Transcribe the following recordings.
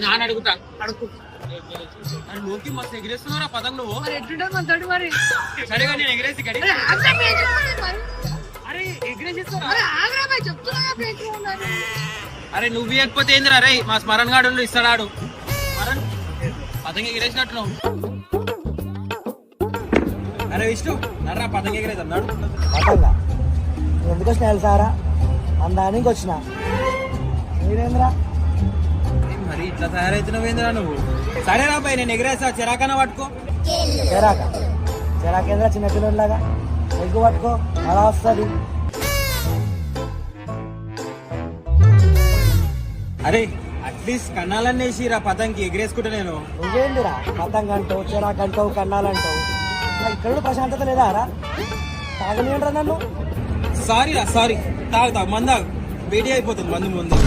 నాన్న అడుగుతా అడుగు. లోకి మస్తు ఎగిరేస్తున్నారా పదం నువ్వు ఎట్లుంటే మన తోటి మరి. సరేగా నేను ఎగిరేసి గడి అరే ఆగ్రా పోయి చెప్పాలి మరి. అరే ఎగిరేసిస్తారా అరే ఆగ్రా పోయి చెప్తున్నా బ్రేక్ ఉన్నారు. అరే నువ్వు ఇవ్వకపోతే ఏందిరా రే మా స్మరణ్ గాడు ఇస్తాడాడు స్మరణ్ పతంగ ఎగిరేసినట్టు నువ్వు అరే విష్ణు నర్రా పతంగ ఎగిరేద్దాం నాడు పతంగా ఎందుకు వచ్చిన తెలుసారా అందానికి వచ్చిన మీరేంద్రా మరి ఇట్లా తయారైతున్నావేంద్రా నువ్వు సరే రా పై నేను ఎగిరేసా చిరాకన్నా పట్టుకో చెరాకేంద్ర చిన్నపిల్లలాగా ఎగ్గు పట్టుకో అలా వస్తుంది. అరే అట్లీస్ట్ కన్నాలన్నీ వేసిరా పతంకి ఎగిరేసుకుంటా నేను నువ్వేందిరా పతంగ అంటావు చెరాకంటావు కన్నాలంటావు నాకు ఇక్కడ ప్రశాంతత లేదా రా తాగలేండ్రా నన్ను. సారీ రా సారీ తాగుతా మందా వేడి అయిపోతుంది మందు ముందు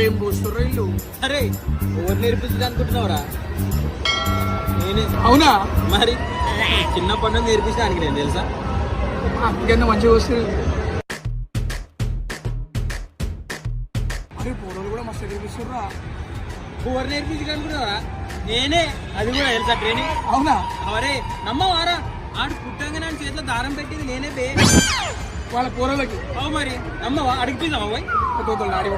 ఏం పోస్తుర్రు ఇల్లు. అరే ఎవరు నేర్పించదు అనుకుంటున్నావురా నేనే అవునా మరి చిన్నప్పటి నుంచి నేర్పించడానికి నేను తెలుసా అప్పటికన్నా మంచిగా వస్తుంది. అరే పూర్వలు కూడా మస్తు నేర్పిస్తుర్రా. ఎవరు నేర్పించదు అనుకున్నావురా నేనే అది కూడా తెలుసా ట్రైనింగ్ అవునా అవరే నమ్మవారా ఆడు పుట్టంగా నా చేతిలో దారం పెట్టింది నేనే బే వాళ్ళ పూర్వలకి అవు మరి నమ్మవా అడిగిపోయిందావా పోయి ఆడి